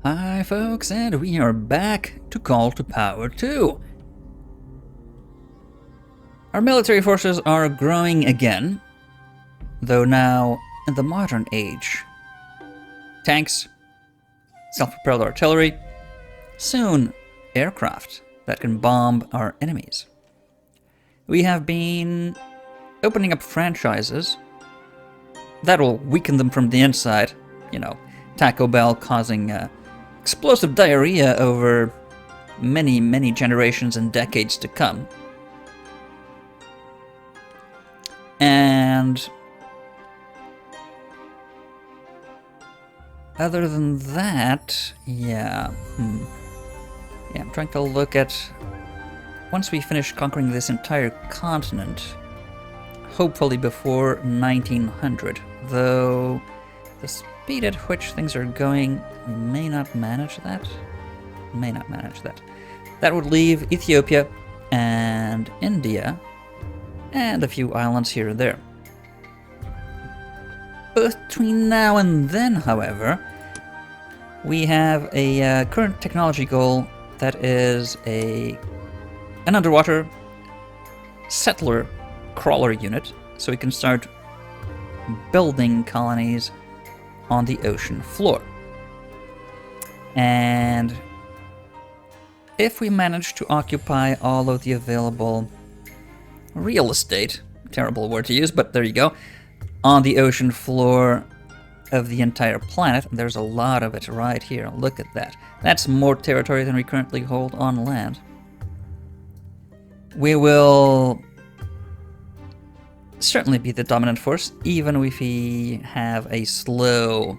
Hi folks, and we are back to Call to Power 2. Our military forces are growing again, though now in the modern age. Tanks, self-propelled artillery, soon aircraft that can bomb our enemies. We have been opening up franchises that will weaken them from the inside, you know, Taco Bell causing explosive diarrhea over many generations and decades to come. And other than that, yeah, I'm trying to look at, once we finish conquering this entire continent, hopefully before 1900, though the speed at which things are going, we may not manage that. That would leave Ethiopia and India and a few islands here and there. Between now and then, however, we have a current technology goal that is an underwater settler crawler unit, so we can start building colonies on the ocean floor. And if we manage to occupy all of the available real estate, terrible word to use, but there you go, on the ocean floor of the entire planet, there's a lot of it right here, look at that. That's more territory than we currently hold on land. We will certainly be the dominant force, even if we have a slow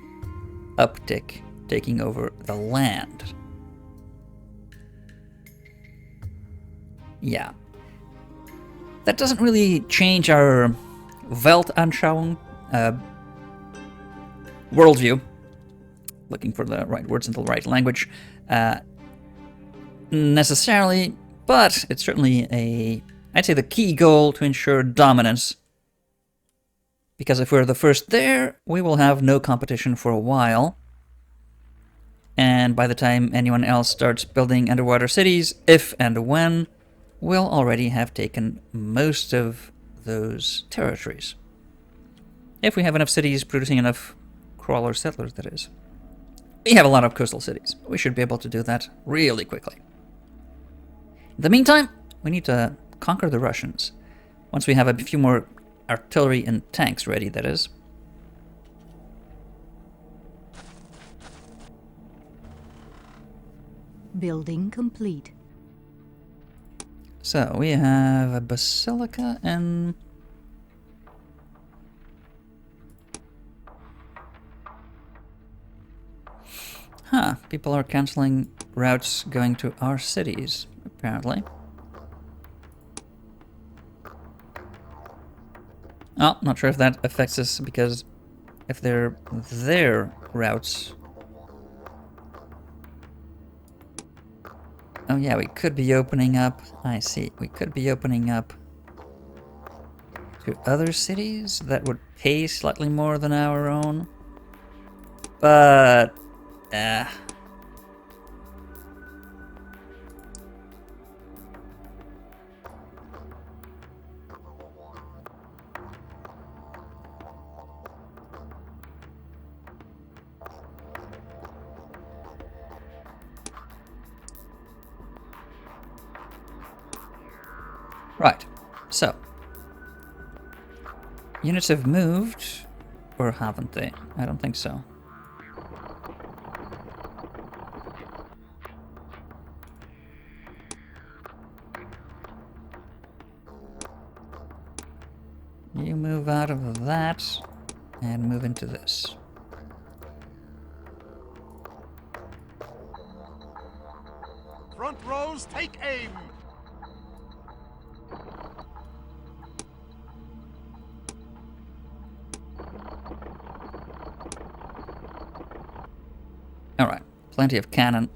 uptick taking over the land. Yeah. That doesn't really change our Weltanschauung, worldview, looking for the right words in the right language, necessarily, but it's certainly I'd say the key goal to ensure dominance. Because if we're the first there, we will have no competition for a while. And by the time anyone else starts building underwater cities, if and when, we'll already have taken most of those territories. If we have enough cities producing enough crawler settlers, that is. We have a lot of coastal cities. We should be able to do that really quickly. In the meantime, we need to conquer the Russians. Once we have a few more artillery and tanks ready, that is. Building complete. So we have a basilica and people are canceling routes going to our cities, apparently. Oh, not sure if that affects us, because if they're their routes... Oh yeah, we could be opening up... I see. We could be opening up to other cities that would pay slightly more than our own. But... Right, so, units have moved, or haven't they? I don't think so. You move out of that, and move into this. Front rows, take aim! Alright, plenty of cannon.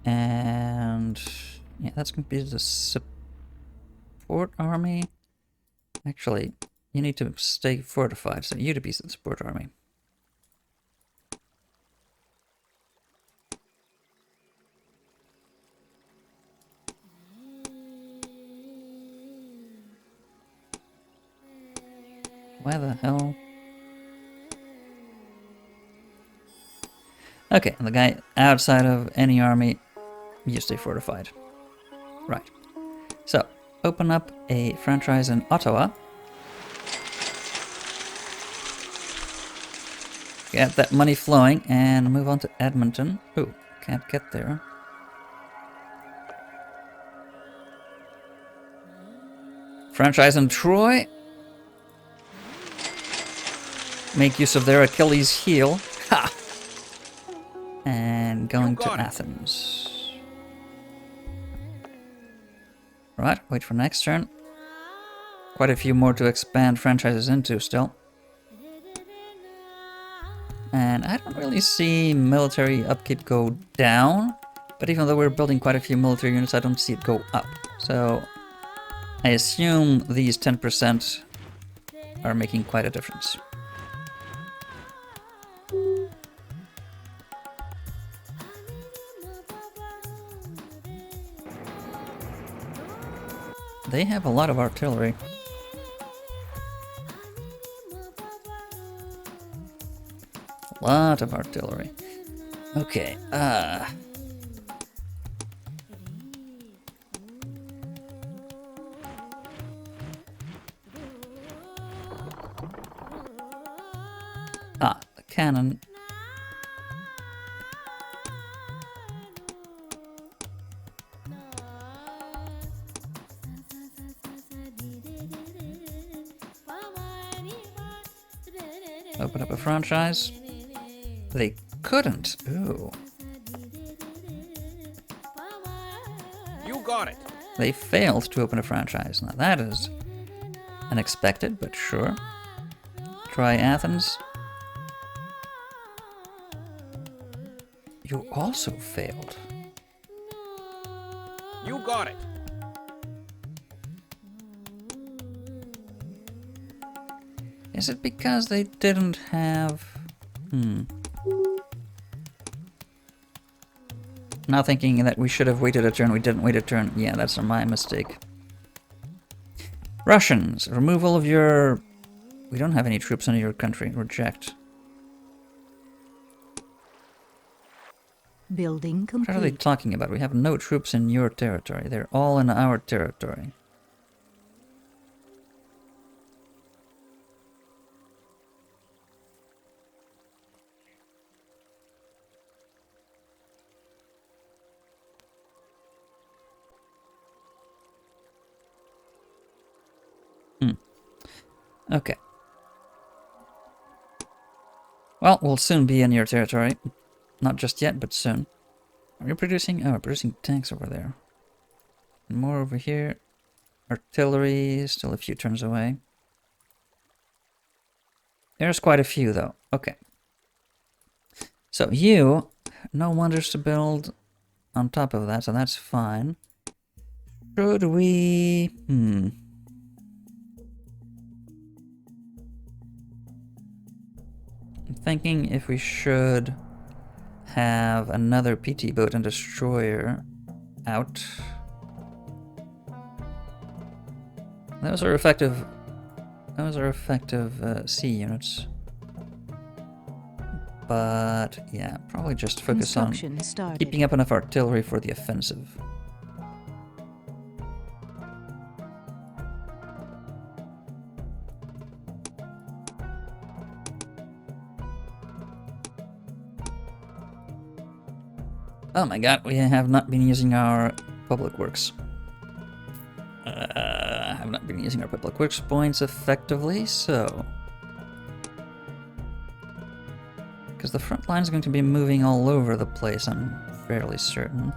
And Yeah, that's going to be the support army. Actually, you need to stay fortified, so you to be the support army. Why the hell? Okay, and the guy outside of any army, you stay fortified. Right. So, open up a franchise in Ottawa. Get that money flowing and move on to Edmonton. Ooh, can't get there. Franchise in Troy. Make use of their Achilles heel. Ha! And going to Athens. Right, wait for next turn. Quite a few more to expand franchises into still. And I don't really see military upkeep go down. But even though we're building quite a few military units, I don't see it go up. So I assume these 10% are making quite a difference. They have a lot of artillery. A lot of artillery. Okay, the cannon. Open up a franchise. They couldn't. Ooh. You got it. They failed to open a franchise. Now that is unexpected, but sure. Try Athens. You also failed. You got it. Is it because they didn't have... Now thinking that we should have waited a turn, we didn't wait a turn. Yeah, that's my mistake. Russians, removal of your... We don't have any troops in your country. Reject. Building complete. What are they talking about? We have no troops in your territory. They're all in our territory. Okay. Well, we'll soon be in your territory. Not just yet, but soon. Are you producing? Oh, we're producing tanks over there. More over here. Artillery, still a few turns away. There's quite a few, though. Okay. So you, no wonders to build on top of that, so that's fine. Should we... I'm thinking if we should have another PT boat and destroyer out. Those are effective. Those are effective sea units. But yeah, probably just focus on keeping up enough artillery for the offensive. Oh my god, we have not been using our public works. Have not been using our public works points effectively, so... Because the front line is going to be moving all over the place, I'm fairly certain.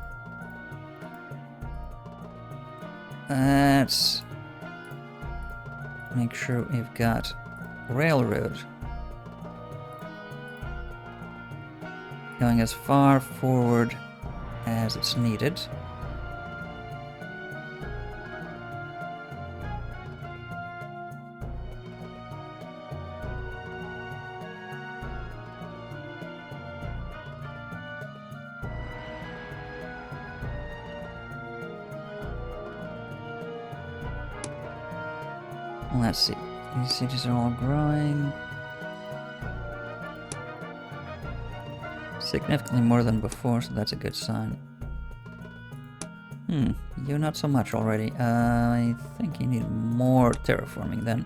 Let's make sure we've got railroad going as far forward as it's needed. Let's see. These cities are all growing. Significantly more than before, so that's a good sign. You not so much already. I think you need more terraforming then.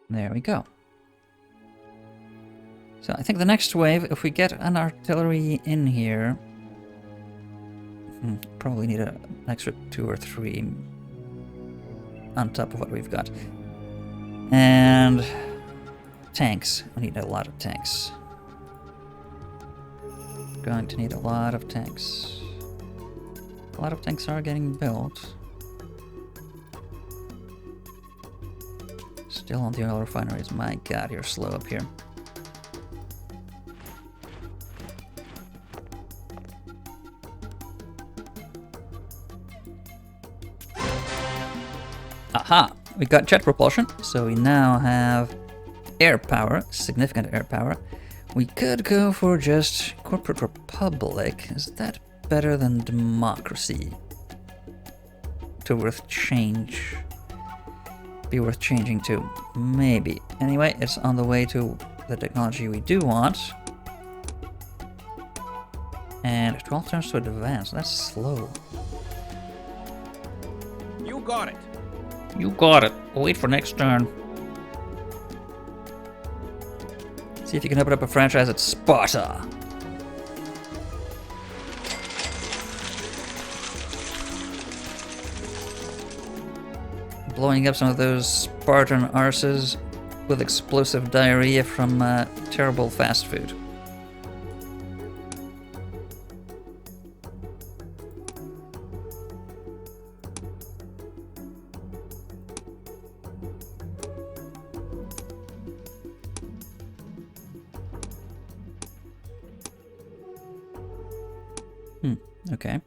There we go. So I think the next wave, if we get an artillery in here, probably need an extra 2 or 3 on top of what we've got. And tanks. We need a lot of tanks. Going to need a lot of tanks. A lot of tanks are getting built. Still on the oil refineries. My god, you're slow up here. Aha! We got jet propulsion, so we now have air power, significant air power. We could go for just corporate republic. Is that better than democracy? To worth change. Be worth changing to. Maybe. Anyway, it's on the way to the technology we do want. And 12 turns to advance. That's slow. You got it. You got it. Wait for next turn. See if you can open up a franchise at Sparta. Blowing up some of those Spartan arses with explosive diarrhea from terrible fast food. Okay.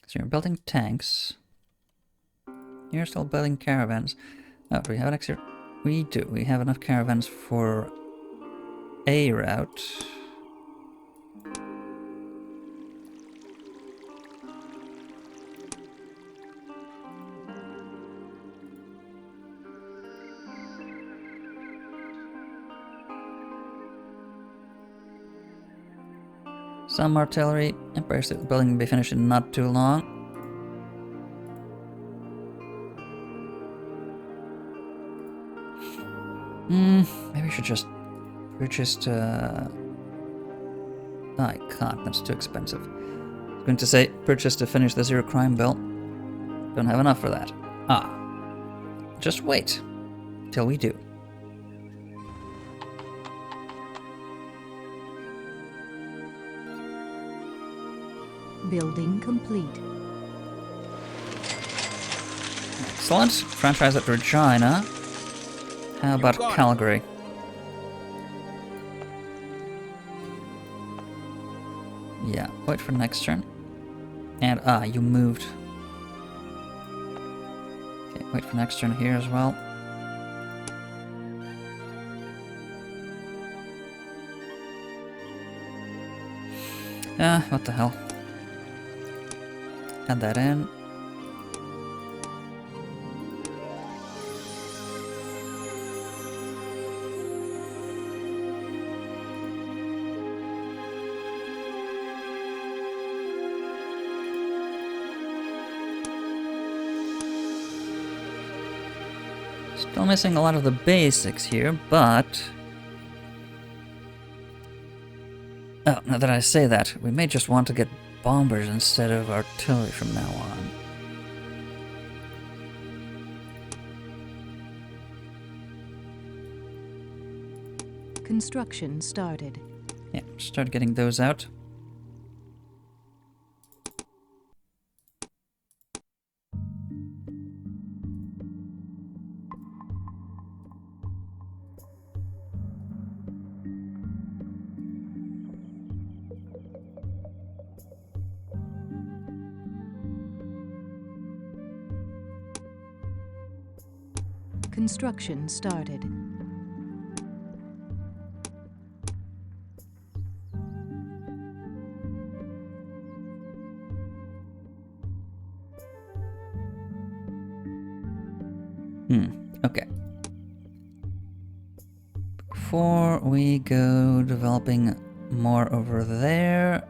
So you're building tanks. You're still building caravans. Oh, do we have an extra? We do. We have enough caravans for a route. Some artillery. Empire State Building will be finished in not too long. Maybe we should just purchase. I can't. That's too expensive. I was going to say purchase to finish the zero crime bill. Don't have enough for that. Just wait till we do. Building complete. Excellent. Franchise at Regina. How about Calgary? Yeah, wait for next turn. And, you moved. Okay, wait for next turn here as well. What the hell. Add that in. Still missing a lot of the basics here, but... Oh, now that I say that, we may just want to get bombers instead of artillery from now on. Construction started. Yeah, start getting those out. Construction started. Okay. Before we go developing more over there,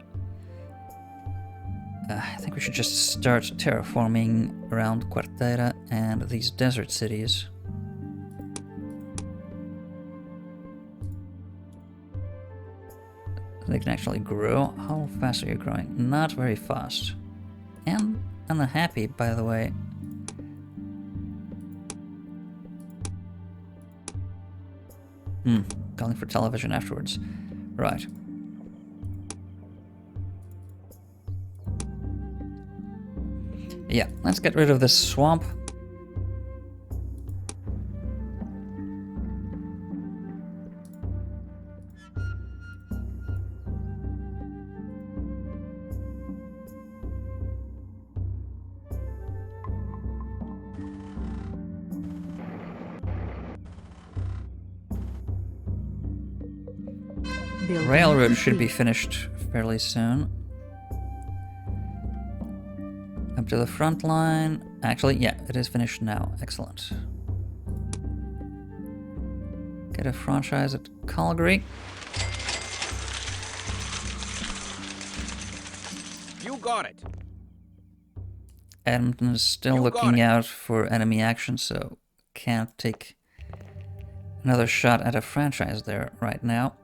I think we should just start terraforming around Quartera and these desert cities. They can actually grow. How fast are you growing? Not very fast. And unhappy, by the way. Calling for television afterwards. Right. Yeah, let's get rid of this swamp. Building Railroad should be complete. finished fairly soon. Up to the front line. Actually, yeah, it is finished now. Excellent. Get a franchise at Calgary. You got it. Edmonton is still You got looking it. out for enemy action, so can't take another shot at a franchise there right now.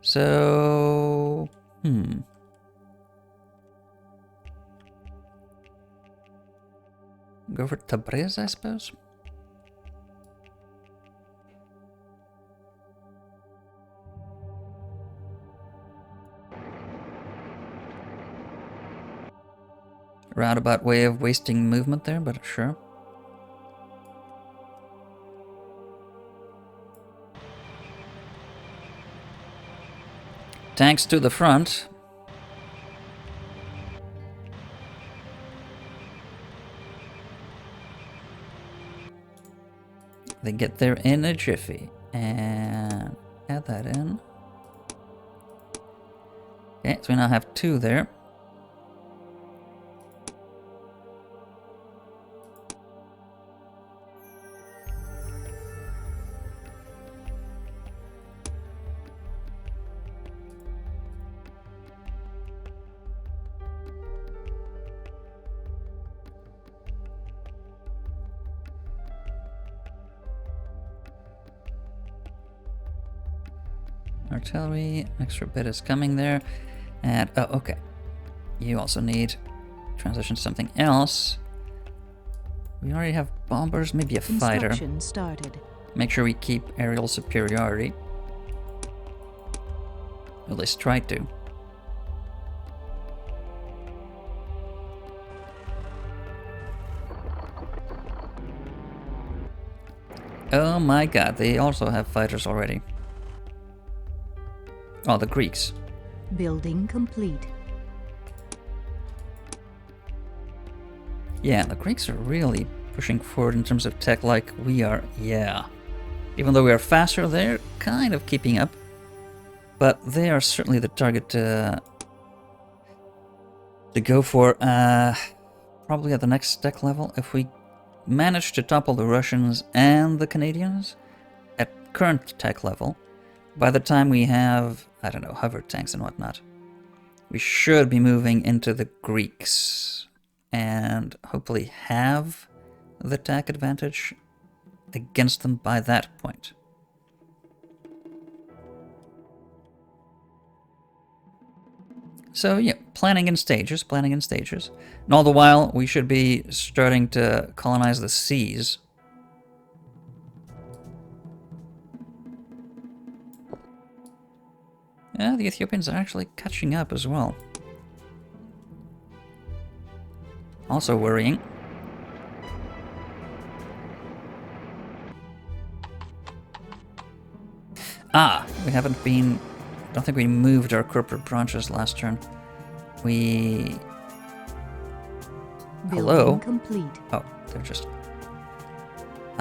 So, go for Tabriz, I suppose. Roundabout way of wasting movement there, but sure. Tanks to the front. They get there in a jiffy. And add that in. Okay, so we now have 2 there. Artillery, extra bit is coming there. And, oh, okay. You also need transition to something else. We already have bombers, maybe a fighter. Construction started. Make sure we keep aerial superiority. At least try to. Oh my god, they also have fighters already. Oh, the Greeks. Building complete. Yeah, the Greeks are really pushing forward in terms of tech like we are. Yeah. Even though we are faster, they're kind of keeping up. But they are certainly the target to go for probably at the next tech level. If we manage to topple the Russians and the Canadians at current tech level, by the time we have, I don't know, hover tanks and whatnot, we should be moving into the Greeks and hopefully have the tech advantage against them by that point. So yeah, planning in stages. And all the while, we should be starting to colonize the seas. Yeah, the Ethiopians are actually catching up as well. Also worrying. Ah, we haven't been... I don't think we moved our corporate branches last turn. We... Building Hello? complete. Oh, they're just...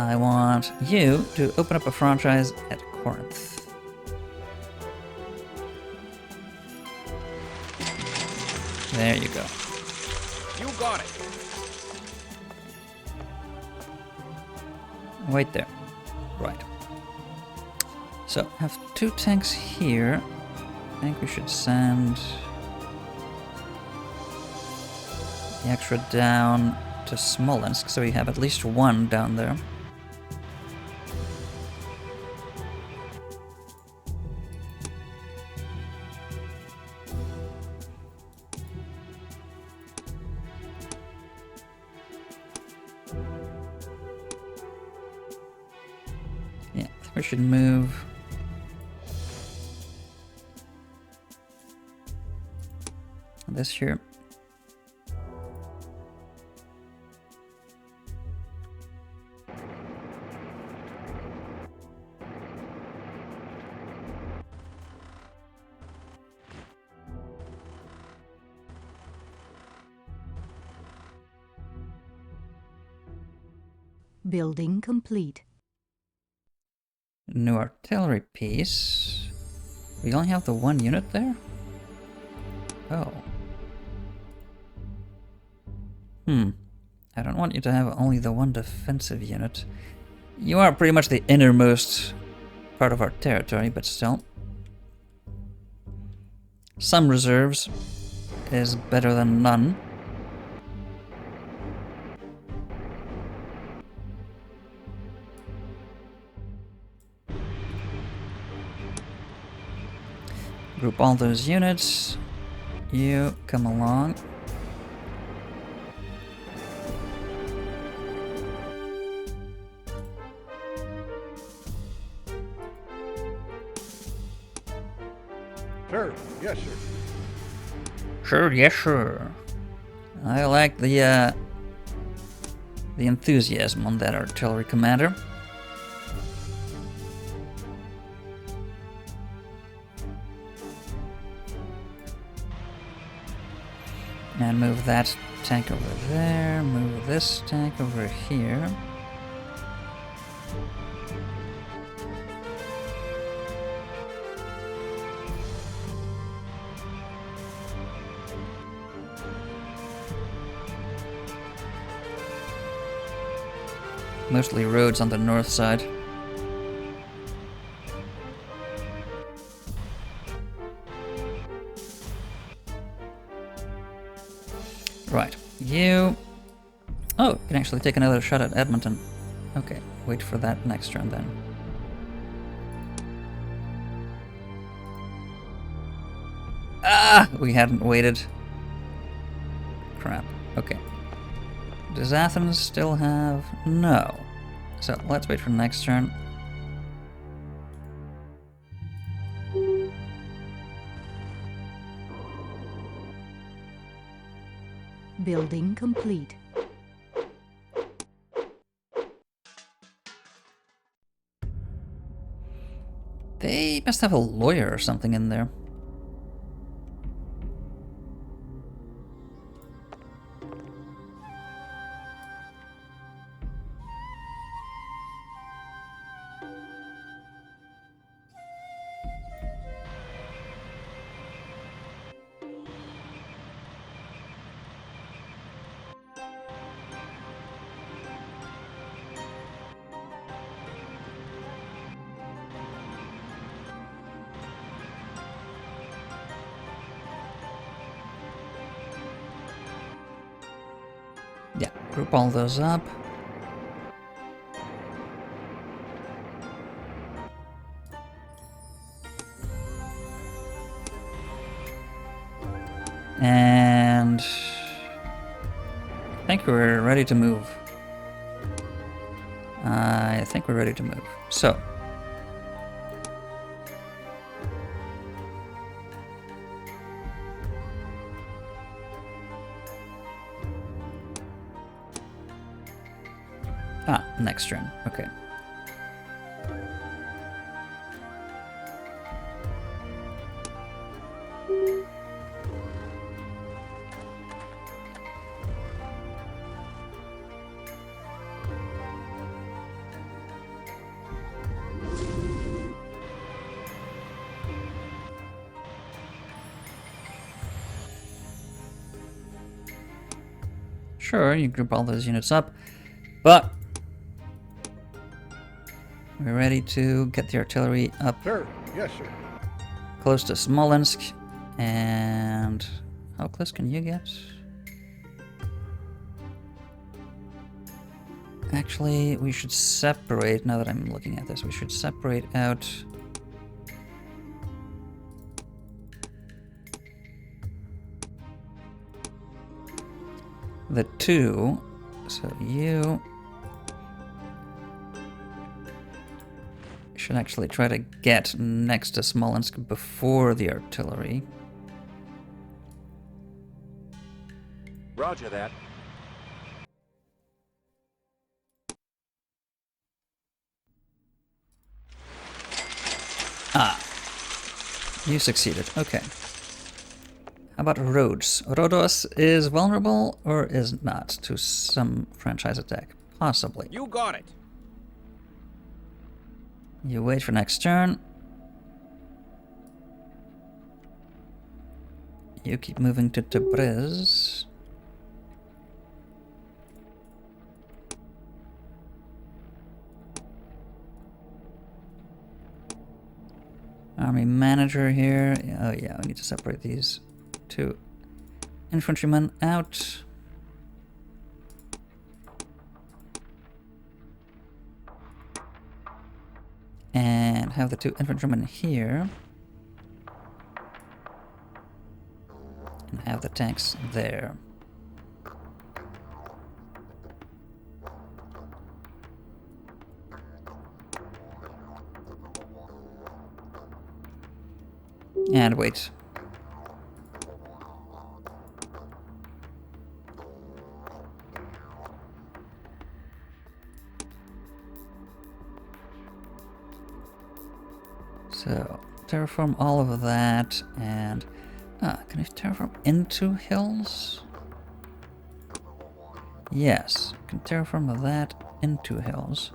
I want you to open up a franchise at Corinth. There you go. You got it. Wait there. Right. So, have 2 tanks here. I think we should send the extra down to Smolensk, so we have at least 1 down there. Yeah, I think we should move this here. Building complete. New artillery piece. We only have the 1 unit there? Oh. I don't want you to have only the 1 defensive unit. You are pretty much the innermost part of our territory, but still. Some reserves is better than none. Group all those units. You come along. Sir, yes, sir. Sure, yes, sure. I like the enthusiasm on that artillery commander. And move that tank over there, move this tank over here. Mostly roads on the north side. Right, you... Oh, you can actually take another shot at Edmonton. Okay, wait for that next turn then. Ah! We hadn't waited. Crap. Okay. Does Athens still have... No. So, let's wait for next turn. Building complete. They must have a lawyer or something in there. Yeah, group all those up. And I think we're ready to move. I think we're ready to move. So, next turn. Okay. Sure, you group all those units up, but we're ready to get the artillery up Sir, yes, sir. close to Smolensk. And how close can you get? Actually, we should separate, now that I'm looking at this, we should separate out the two. So you should actually try to get next to Smolensk before the artillery. Roger that. Ah, you succeeded. Okay. How about Rhodes? Rhodos is vulnerable or is not to some franchise attack? Possibly. You got it. You wait for next turn. You keep moving to Tabriz. Army manager here. Oh yeah, we need to separate these two infantrymen out. And have the two infantrymen here. And have the tanks there. And wait. So, terraform all of that, and... can I terraform into hills? Yes, can terraform that into hills.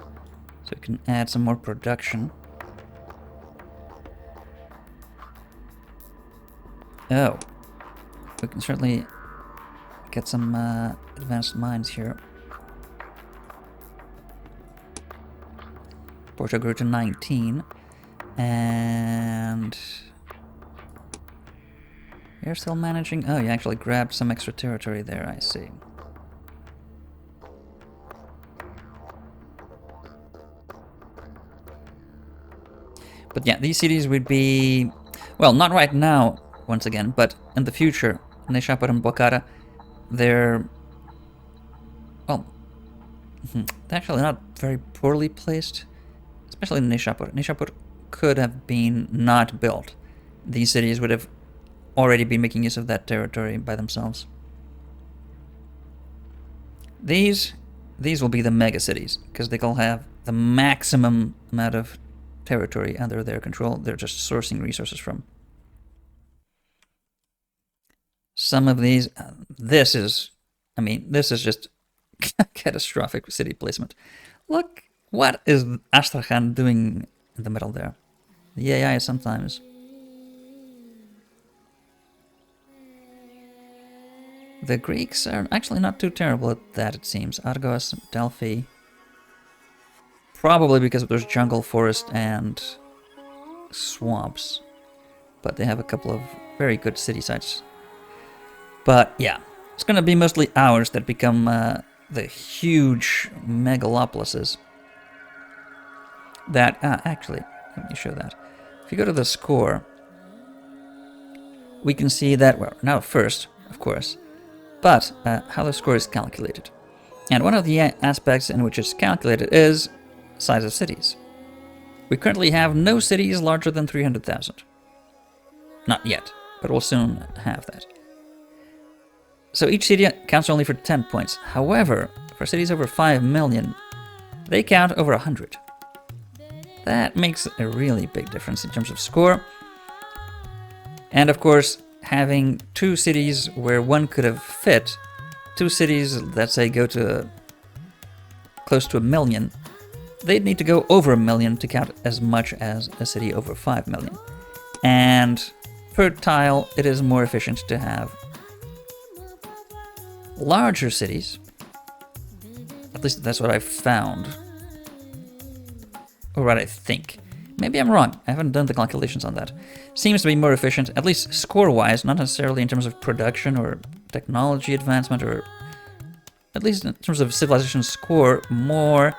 So we can add some more production. Oh. We can certainly get some advanced mines here. Porto grew to 19. And you're still managing? Oh, you actually grabbed some extra territory there, I see. But yeah, these cities would be, well, not right now, once again, but in the future, Nishapur and Bokhara, they're, well, they're actually not very poorly placed, especially Nishapur. Nishapur could have been not built. These cities would have already been making use of that territory by themselves. These will be the mega cities, because they all have the maximum amount of territory under their control. They're just sourcing resources from. Some of these, this is just catastrophic city placement. Look, what is Astrakhan doing in the middle there? The AI sometimes. The Greeks are actually not too terrible at that, it seems. Argos, Delphi. Probably because of those jungle, forest, and swamps. But they have a couple of very good city sites. But yeah, it's going to be mostly ours that become the huge megalopolises. That, actually, let me show that. If you go to the score, we can see that, well, not first, of course, but how the score is calculated. And one of the aspects in which it's calculated is size of cities. We currently have no cities larger than 300,000. Not yet, but we'll soon have that. So each city counts only for 10 points. However, for cities over 5 million, they count over 100. That makes a really big difference in terms of score. And of course, having two cities where one could have fit, two cities, let's say, go to close to 1 million, they'd need to go over 1 million to count as much as a city over 5 million. And per tile, it is more efficient to have larger cities, least that's what I found. Or what I think. Maybe I'm wrong. I haven't done the calculations on that. Seems to be more efficient, at least score-wise, not necessarily in terms of production or technology advancement, or at least in terms of civilization score, more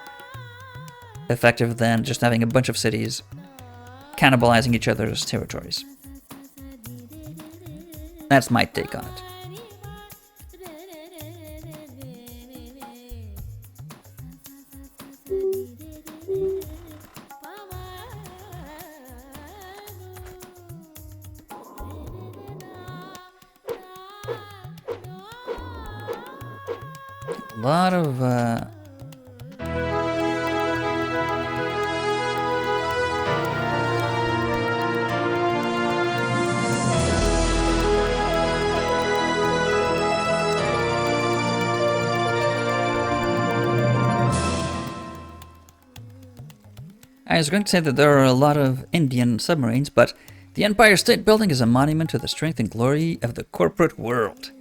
effective than just having a bunch of cities cannibalizing each other's territories. That's my take on it. A lot of I was going to say that there are a lot of Indian submarines, but the Empire State Building is a monument to the strength and glory of the corporate world.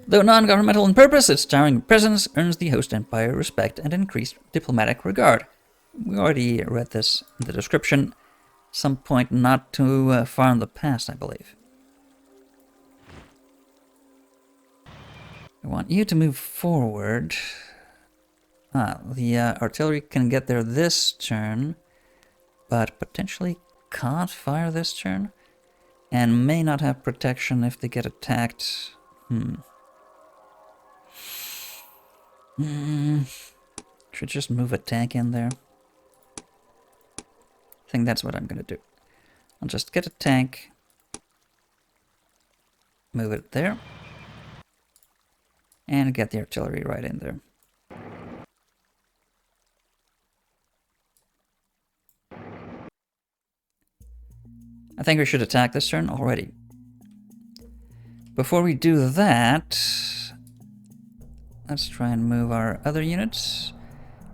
Though non-governmental in purpose, its towering presence earns the host empire respect and increased diplomatic regard. We already read this in the description, some point not too far in the past, I believe. I want you to move forward. The artillery can get there this turn, but potentially can't fire this turn, and may not have protection if they get attacked. Should just move a tank in there. I think that's what I'm gonna do. I'll just get a tank, move it there, and get the artillery right in there. I think we should attack this turn already. Before we do that, let's try and move our other units,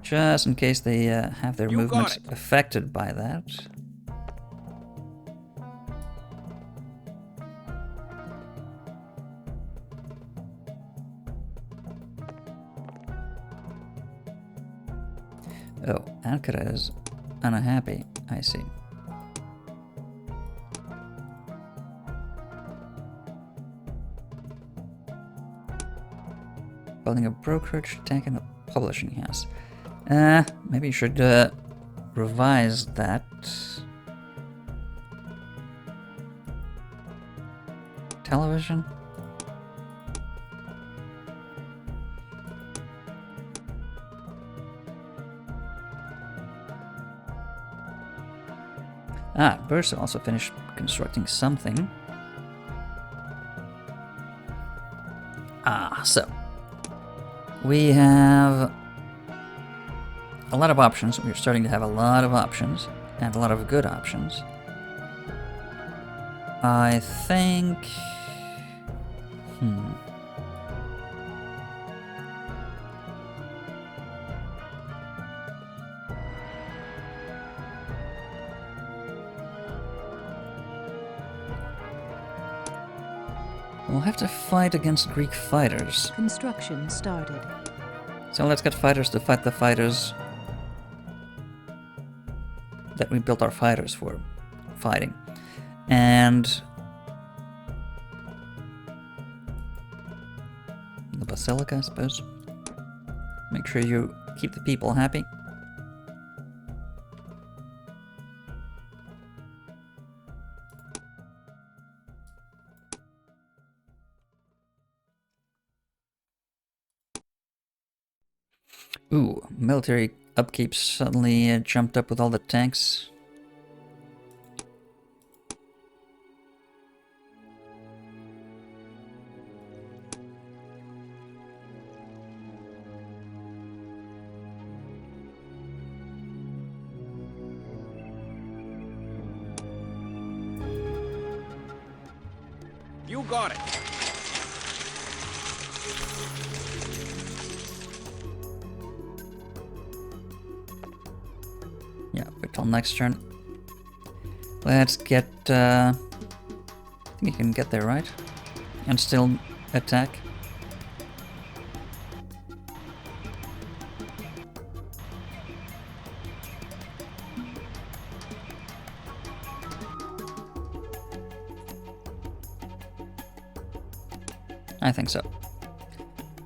just in case they have their movements affected by that. Oh, Ankara is unhappy, I see. Building a brokerage, tank, and a publishing house. Maybe you should revise that. Television? Bursa also finished constructing something. So we have a lot of options. We're starting to have a lot of options, and a lot of good options. I think... We'll have to fight against Greek fighters. Construction started. So let's get fighters to fight the fighters that we built our fighters for fighting. And the Basilica, I suppose. Make sure you keep the people happy. Ooh, military upkeep suddenly jumped up with all the tanks. You got it. Yeah, wait till next turn. Let's get, I think you can get there, right? And still attack. I think so.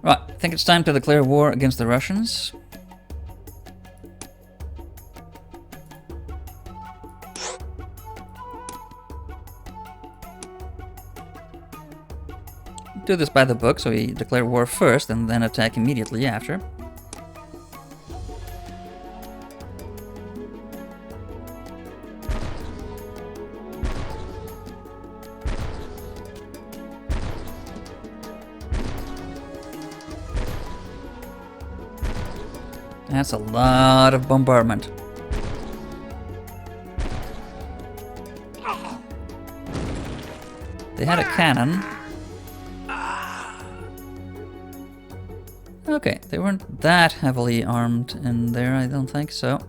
Right, I think it's time to declare war against the Russians. Do this by the book, so we declare war first and then attack immediately after. That's a lot of bombardment. They had a cannon. Okay, they weren't that heavily armed in there, I don't think so.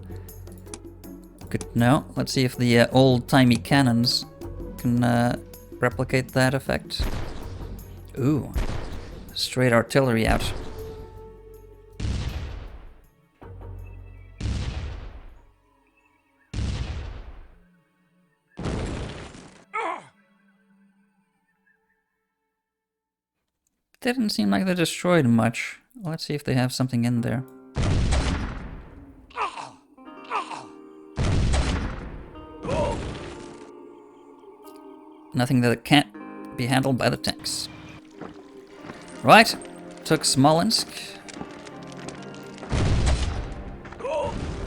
Good to know. Let's see if the old-timey cannons can replicate that effect. Ooh, straight artillery out. Didn't seem like they destroyed much. Let's see if they have something in there. Nothing that can't be handled by the tanks. Right, took Smolensk.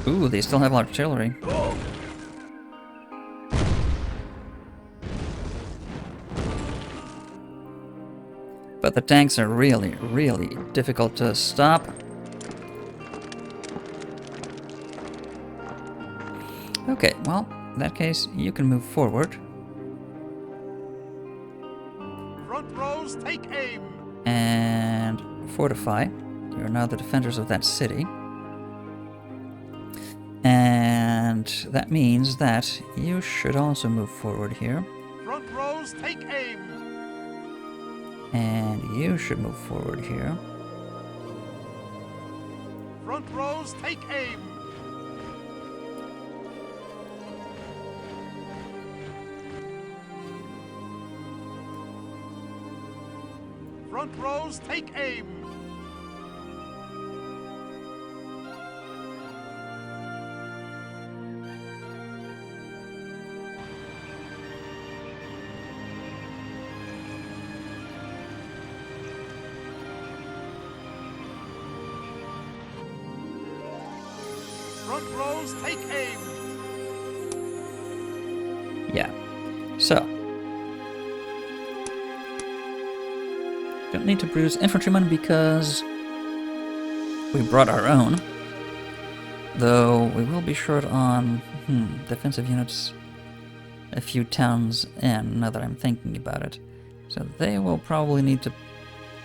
Ooh, they still have artillery. But the tanks are really, really difficult to stop. Okay, well, in that case, you can move forward. Front rows, take aim. And fortify. You're now the defenders of that city. And that means that you should also move forward here. Front rows, take aim. And you should move forward here. Front rows, take aim. Front rows, take aim. Front rows, take aim. Yeah. So. Don't need to produce infantrymen because we brought our own. Though we will be short on defensive units a few towns in, now that I'm thinking about it. So they will probably need to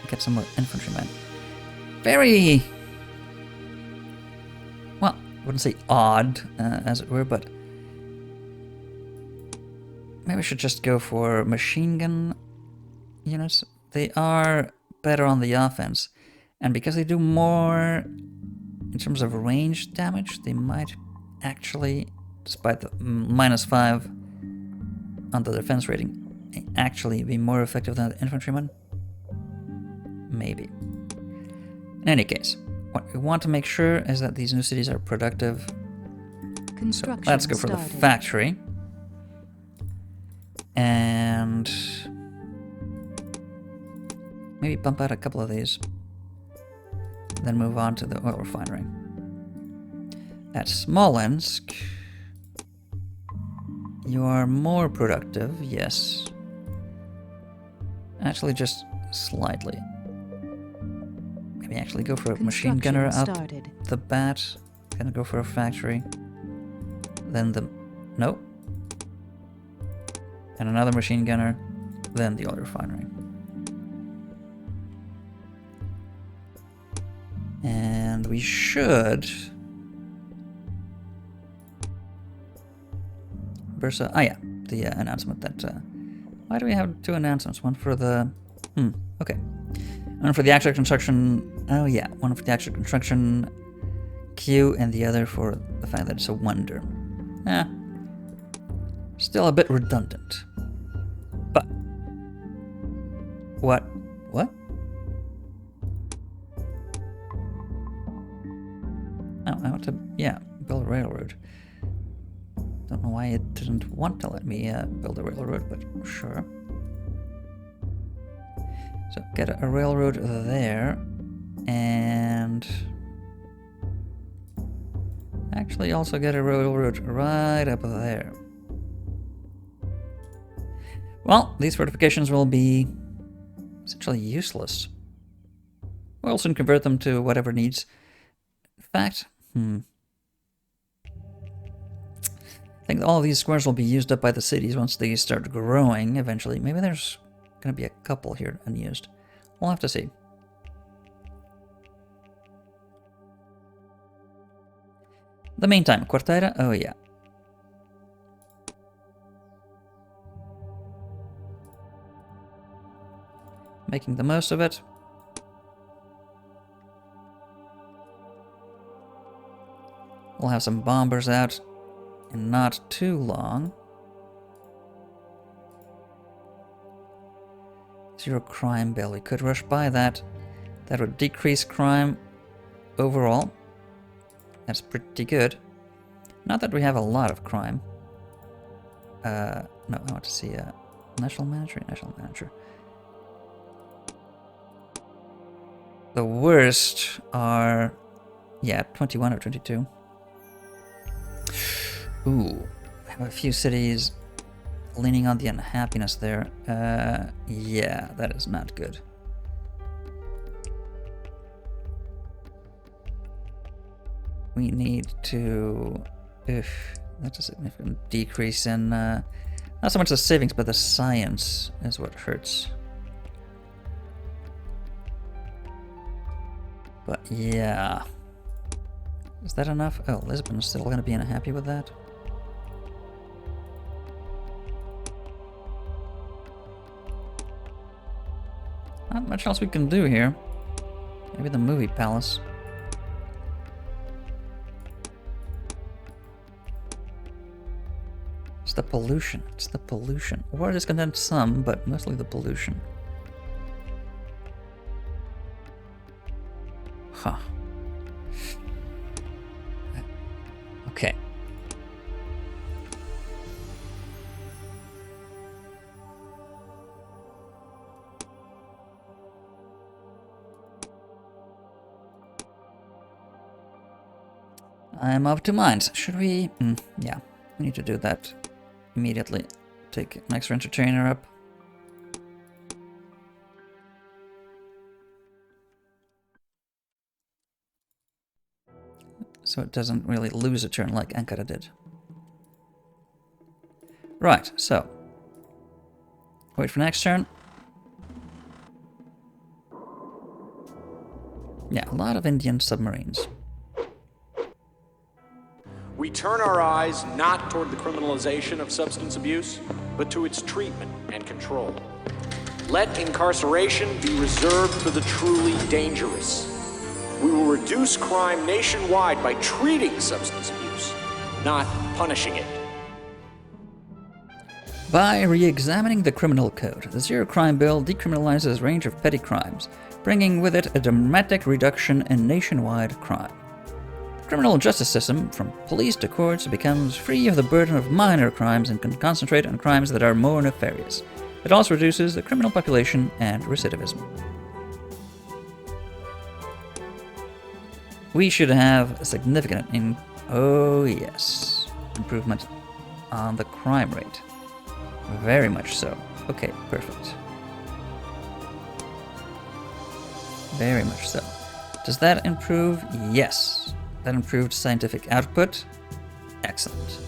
get some more infantrymen. Very... well, I wouldn't say odd, as it were, but maybe we should just go for machine gun units. They are better on the offense, and because they do more in terms of range damage, they might actually, despite the -5 on the defense rating, actually be more effective than the infantrymen. Maybe. In any case, what we want to make sure is that these new cities are productive. So let's go for the factory. And maybe bump out a couple of these. Then move on to the oil refinery. At Smolensk, you are more productive, yes. Actually, just slightly. Maybe actually go for a machine gunner out the bat. Gonna go for a factory. Then the... no. And another machine gunner. Then the oil refinery. And we should... Bursa... ah yeah, the announcement that... why do we have two announcements? One for the... okay. One for the actual construction... oh yeah, one for the actual construction queue and the other for the fact that it's a wonder. Still a bit redundant. But... what? railroad. Don't know why it didn't want to let me build a railroad, but sure. So get a railroad there, and actually also get a railroad right up there. Well, these fortifications will be essentially useless. We'll soon convert them to whatever needs. In fact, I think all of these squares will be used up by the cities once they start growing eventually. Maybe there's going to be a couple here unused. We'll have to see. The meantime, Quarteira, oh yeah. Making the most of it. We'll have some bombers out in not too long. 0 crime bill. We could rush by that. That would decrease crime overall. That's pretty good. Not that we have a lot of crime. No, I want to see a national manager. National manager. The worst are, yeah, 21 or 22. Ooh, I have a few cities leaning on the unhappiness there. Yeah, that is not good. We need to... that's a significant decrease in... not so much the savings, but the science is what hurts. But yeah... Is that enough? Oh, Lisbon's still going to be unhappy with that. Not much else we can do here. Maybe the movie palace. It's the pollution. It's the pollution. War discontent some, but mostly the pollution. Huh. Okay. I'm of two minds. Should we? Yeah, we need to do that immediately. Take an extra entertainer up. So it doesn't really lose a turn like Ankara did. Right, so. Wait for next turn. Yeah, a lot of Indian submarines. We turn our eyes not toward the criminalization of substance abuse, but to its treatment and control. Let incarceration be reserved for the truly dangerous. We will reduce crime nationwide by treating substance abuse, not punishing it. By re-examining the criminal code, the Zero Crime Bill decriminalizes a range of petty crimes, bringing with it a dramatic reduction in nationwide crime. The criminal justice system, from police to courts, becomes free of the burden of minor crimes and can concentrate on crimes that are more nefarious. It also reduces the criminal population and recidivism. We should have a significant improvement on the crime rate. Very much so. Okay, perfect. Very much so. Does that improve? Yes. That improved scientific output. Excellent.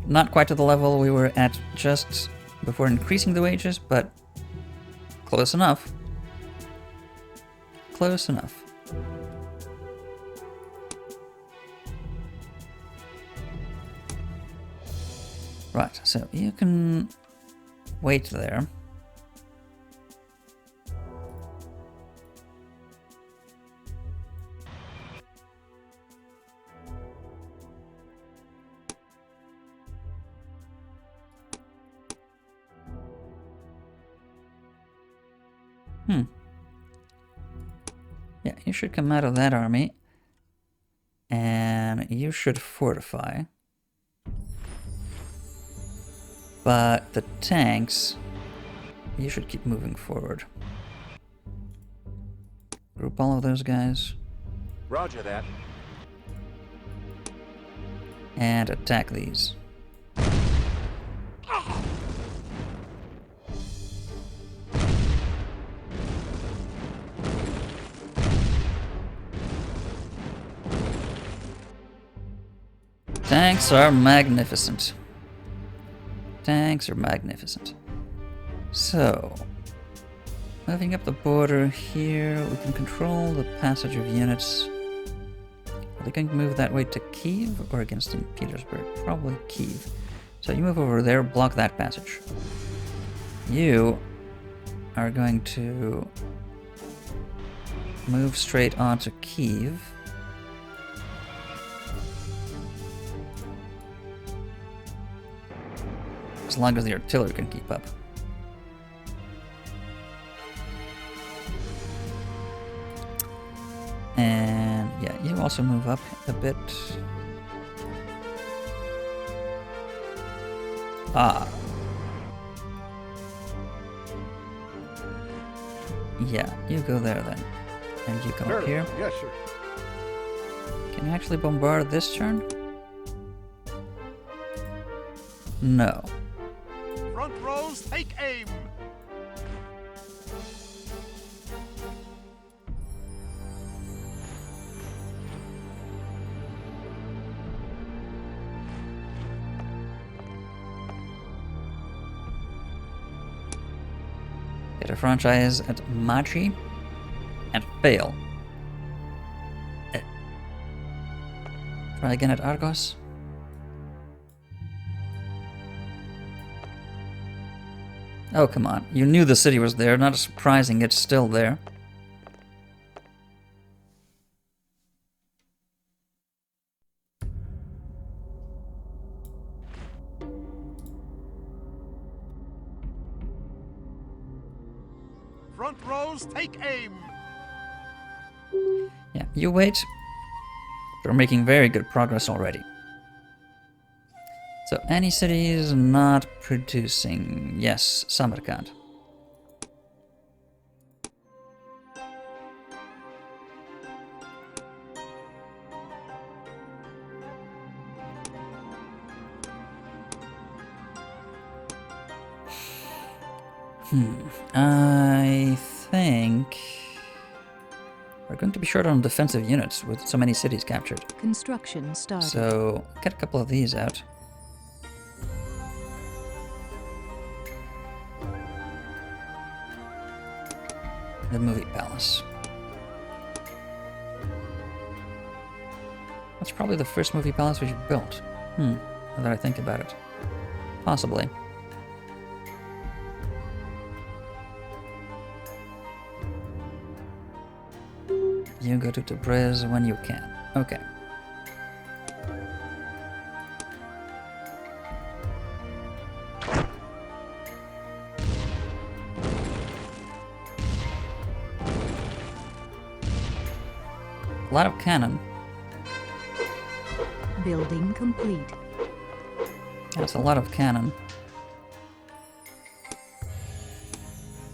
Not quite to the level we were at just before increasing the wages, but close enough. Close enough. Right, so you can wait there. Yeah, you should come out of that army. you should fortify. But the tanks, you should keep moving forward. Group all of those guys. Roger that. And attack these. Tanks are magnificent. Tanks are magnificent. So, moving up the border here, we can control the passage of units. Are they going to move that way to Kiev or against St. Petersburg? Probably Kiev. So you move over there, block that passage. You are going to move straight onto Kiev. As long as the artillery can keep up. And yeah, you also move up a bit. Ah. Yeah, you go there then. And you come up here. Yes, sir. Can you actually bombard this turn? No. Front rows, take aim. Get a franchise at Machi and fail. Try again at Argos. Oh, come on. You knew the city was there. Not surprising it's still there. Front rows, take aim. Yeah, you wait. We're making very good progress already. So, any cities not producing? Yes, Samarkand. I think we're going to be short on defensive units with so many cities captured. Construction started. So, get a couple of these out. The movie palace. That's probably the first movie palace we've built. Now that I think about it. Possibly. You go to Tabriz when you can. Okay. A lot of cannon. Building complete. That's a lot of cannon.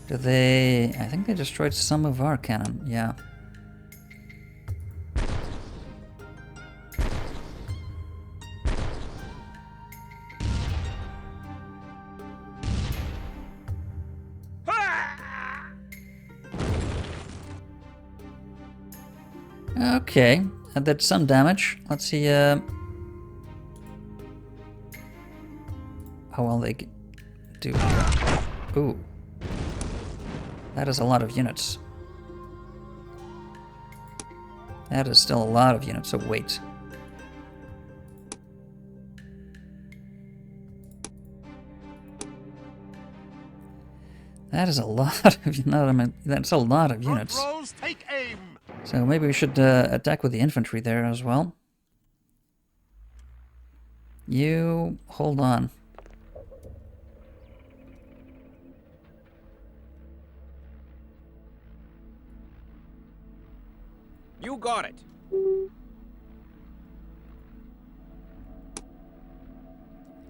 Do they... I think they destroyed some of our cannon, yeah. Okay, that did some damage. Let's see how well they do here. Ooh. That is a lot of units. That is still a lot of units, so wait. That is a lot of, that's a lot of units. Front rows, take aim. So maybe we should attack with the infantry there as well. You hold on. You got it.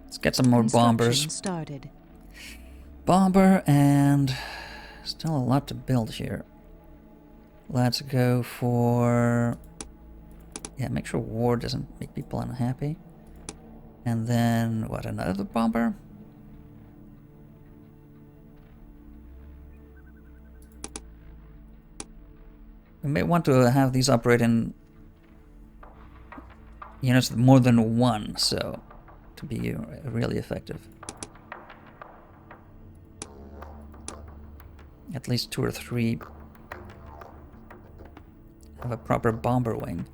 Let's get some more bombers. Construction started. Bomber, and still a lot to build here. Let's go for... yeah, make sure war doesn't make people unhappy. And then, what, another bomber? We may want to have these operate in units with more than one, so to be really effective. At least 2 or 3 have a proper bomber wing.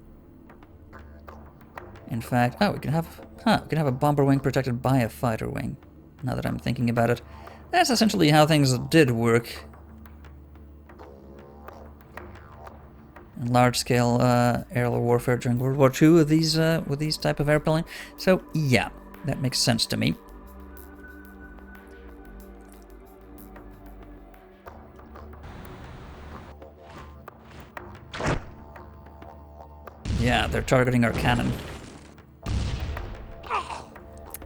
In fact, oh, we can have a bomber wing protected by a fighter wing. Now that I'm thinking about it, that's essentially how things did work in large-scale aerial warfare during World War II with these type of airplane. So yeah, that makes sense to me. Yeah, they're targeting our cannon.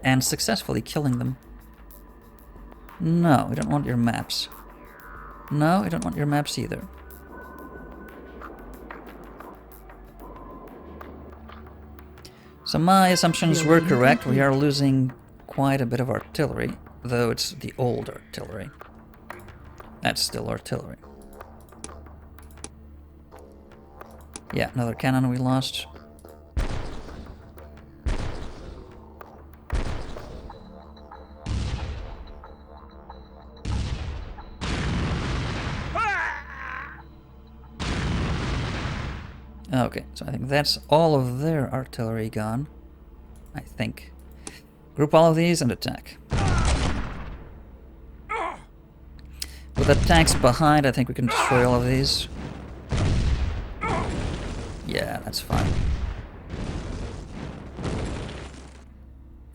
And successfully killing them. No, we don't want your maps. No, we don't want your maps either. So my assumptions were correct. We are losing quite a bit of artillery, though it's the old artillery. That's still artillery. Yeah, another cannon we lost. Okay, so I think that's all of their artillery gone. I think. Group all of these and attack. With the tanks behind, I think we can destroy all of these. Yeah, that's fine.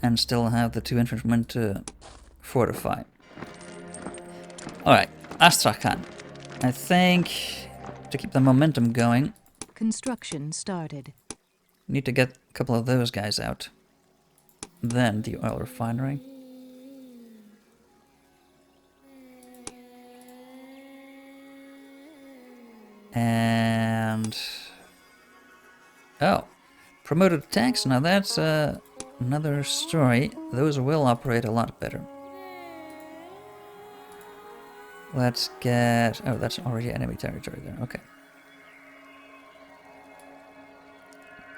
And still have the 2 infantrymen to fortify. Alright, Astrakhan. I think to keep the momentum going, Construction started. need to get a couple of those guys out. Then the oil refinery. And... oh, promoted tanks. Now that's another story. Those will operate a lot better. Let's get... oh, that's already enemy territory there. Okay.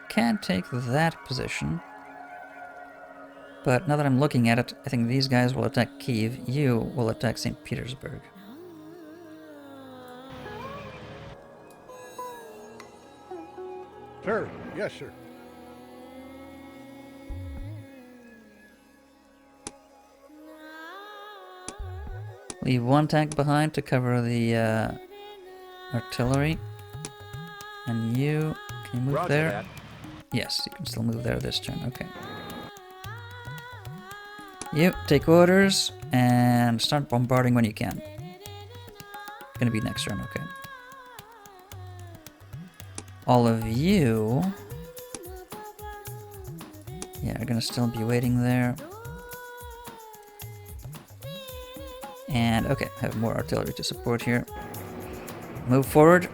Can't take that position. But now that I'm looking at it, I think these guys will attack Kyiv. You will attack St. Petersburg. Sir. Yes, sir. Leave 1 tank behind to cover the artillery. And you can you move Roger there. that. Yes, you can still move there this turn. Okay. You take orders and start bombarding when you can. Gonna be next turn, okay. All of you... yeah, are gonna still be waiting there. And, okay, I have more artillery to support here. Move forward.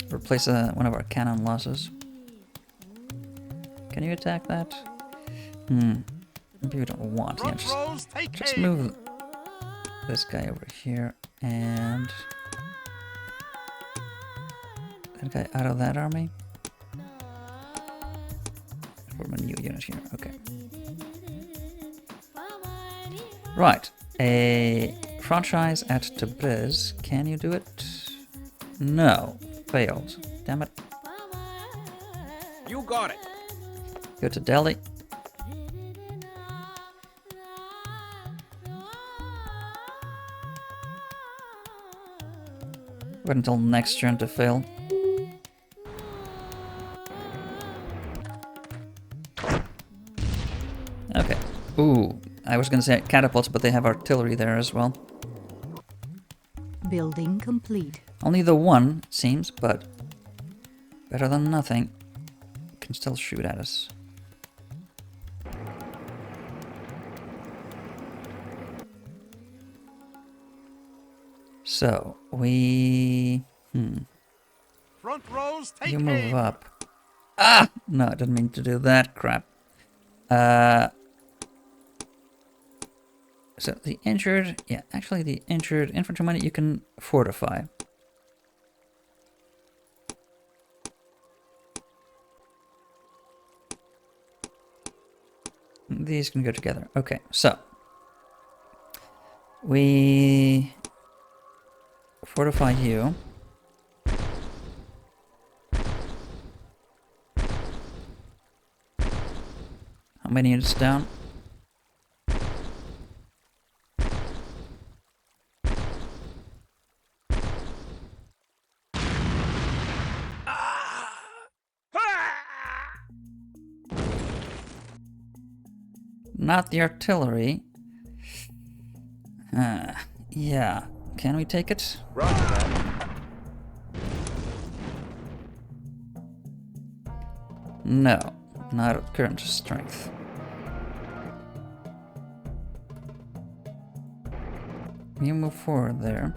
Replace one of our cannon losses. Can you attack that? Maybe we don't want. Yeah, just move this guy over here and that guy out of that army. Form a new unit here. Okay. Right. A franchise at Tabriz. Can you do it? No. Failed. Damn it. You got it. Go to Delhi. Wait until next turn to fail. Okay. Ooh, I was gonna say catapults, but they have artillery there as well. Building complete. Only the one, it seems, but better than nothing. can still shoot at us. So, we... Front rows, take You move aim. up. Ah! No, I didn't mean to do that. Crap. So the injured... Yeah, actually the injured infantrymen you can fortify. These can go together. Okay, so... We... fortify you. How many units down? Not the artillery. Yeah. Can we take it? Roger that. No. Not at current strength. You move forward there.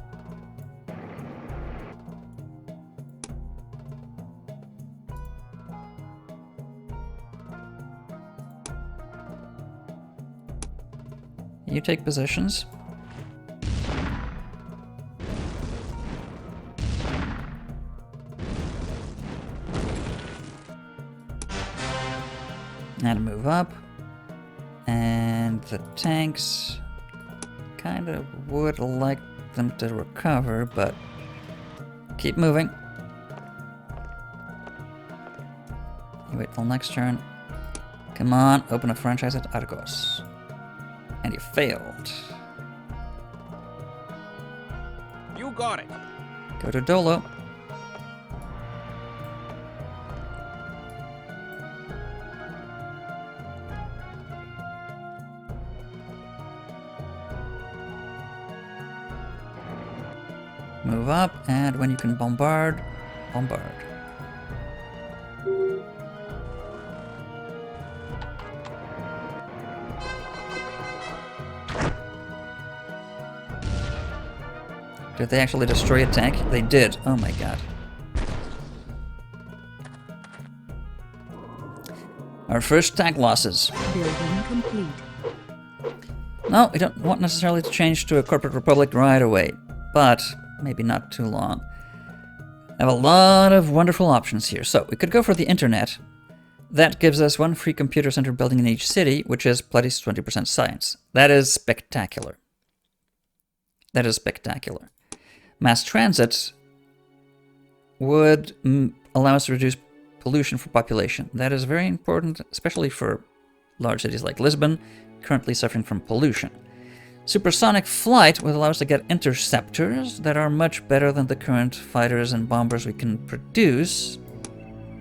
You take positions. And move up. And the tanks kind of would like them to recover, but keep moving. You wait till next turn. Come on, open a franchise at Argos. And you failed. You got it. Go to Dolo. Move up, and when you can bombard, bombard. Did they actually destroy a tank? They did. Oh my god. Our first tank losses. Building complete. No, we don't want necessarily to change to a corporate republic right away, but maybe not too long. I have a lot of wonderful options here. So we could go for the internet. That gives us one free computer center building in each city, which is plus 20% science. That is spectacular. That is spectacular. Mass transit would allow us to reduce pollution for population. That is very important, especially for large cities like Lisbon, currently suffering from pollution. Supersonic flight would allow us to get interceptors that are much better than the current fighters and bombers we can produce,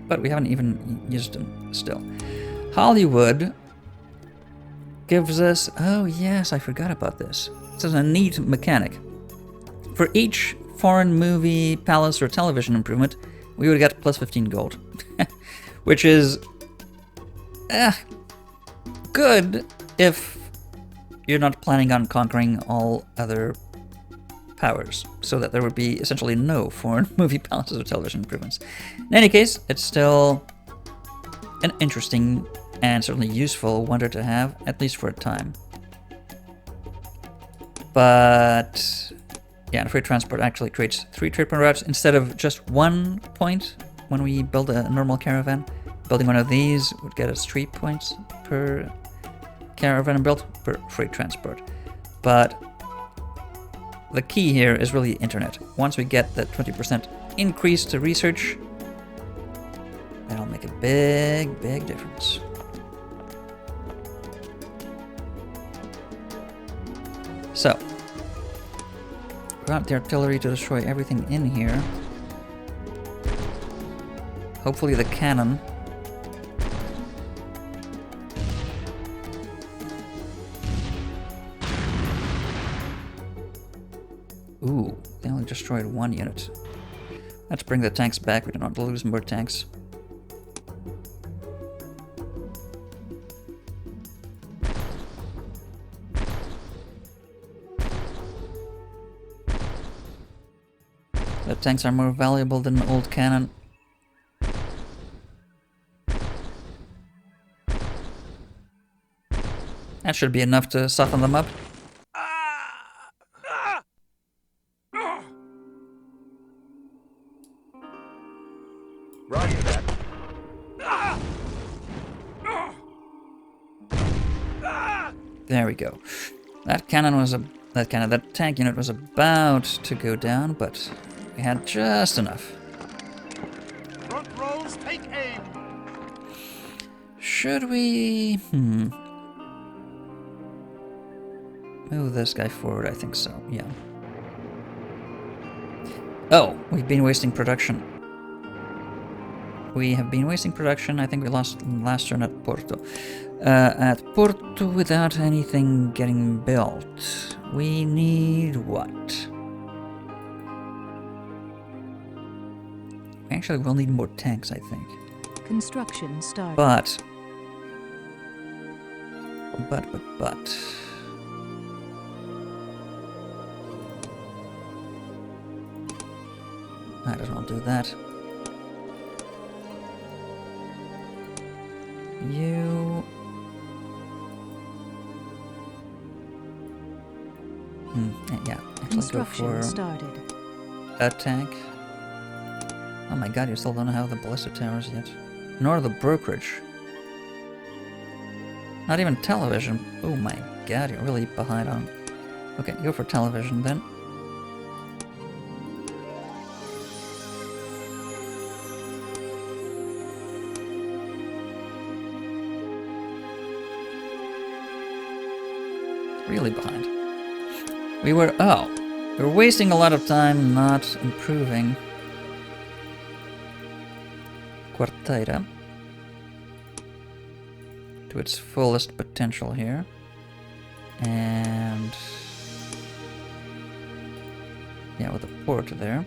but we haven't even used them still. Hollywood gives us... Oh yes, I forgot about this. This is a neat mechanic. For each foreign movie, palace, or television improvement, we would get plus 15 gold. Which is... good if you're not planning on conquering all other powers, so that there would be essentially no foreign movie, palaces, or television improvements. In any case, it's still an interesting and certainly useful wonder to have, at least for a time. But yeah, freight transport actually creates 3 trade point routes instead of just 1 point when we build a normal caravan. Building one of these would get us 3 points per caravan built per freight transport. But the key here is really internet. Once we get that 20% increase to research, that'll make a big, big difference. So, we want the artillery to destroy everything in here. Hopefully the cannon. Ooh, they only destroyed 1 unit. Let's bring the tanks back. We don't want to lose more tanks. The tanks are more valuable than an old cannon. That should be enough to soften them up. Roger that. There we go. That tank unit was about to go down, but we had just enough. Front rows, take aim. Should we... move this guy forward? I think so, yeah. Oh, we've been wasting production. We have been wasting production. I think we lost last turn at Porto. At Porto without anything getting built. We need what? Actually, we'll need more tanks, I think. Construction started. But. Might as well do that. You... yeah, let's go for started. a tank. Oh my god, you still don't have the ballista towers yet. Nor the brokerage. Not even television. Oh my god, you're really behind on... Okay, go for television then. Really behind. We were wasting a lot of time not improving Quarteira to its fullest potential here. And yeah, with a port there.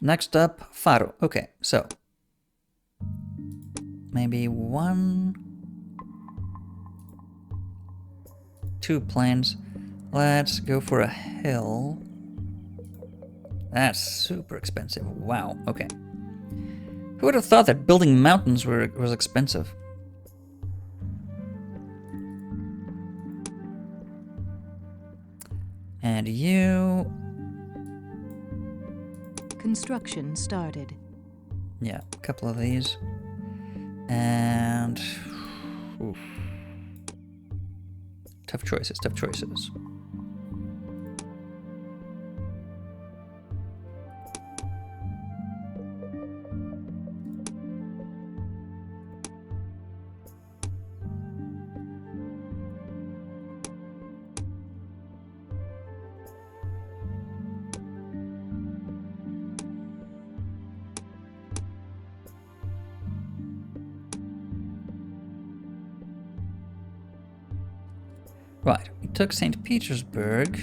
Next up, Faro. Okay, so maybe 2 planes. Let's go for a hill. That's super expensive. Wow, okay. Who would have thought that building mountains was expensive? And you... Construction started. Yeah, a couple of these. And... oof. Tough choices, tough choices. Right, we took St. Petersburg.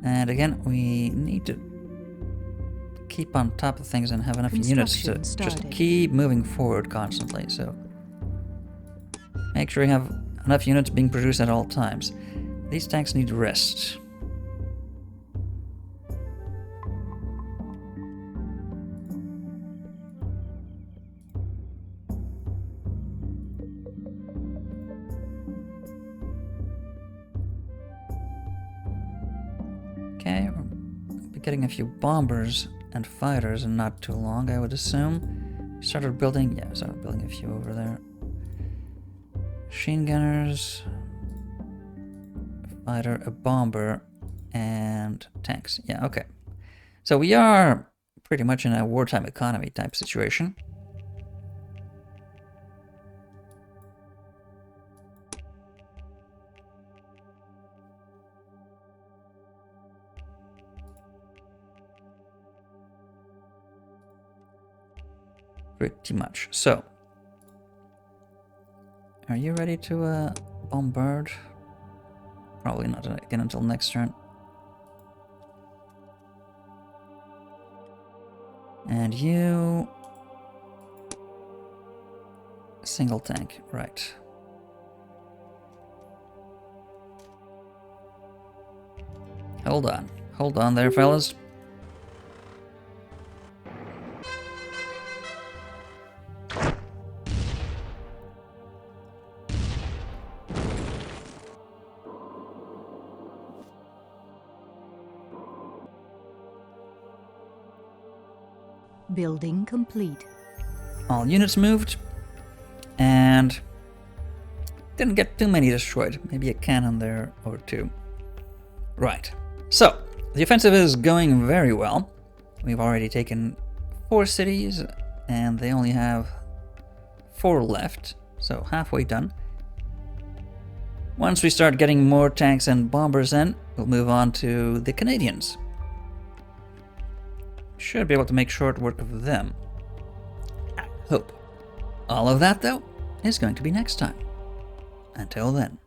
And again, we need to keep on top of things and have enough units to just keep moving forward constantly. So make sure you have enough units being produced at all times. These tanks need rest. Okay, we'll be getting a few bombers and fighters in not too long, I would assume. Started building a few over there. Machine gunners, a fighter, a bomber, and tanks. Yeah, okay. So we are pretty much in a wartime economy type situation. Pretty much. So, are you ready to bombard? Probably not again until next turn. And you... Single tank, right. Hold on there, fellas. Building complete. All units moved, and didn't get too many destroyed. Maybe a cannon there or two. Right. So, the offensive is going very well. We've already taken 4 cities, and they only have 4 left, so halfway done. Once we start getting more tanks and bombers in, we'll move on to the Canadians. Should be able to make short work of them. I hope. All of that, though, is going to be next time. Until then.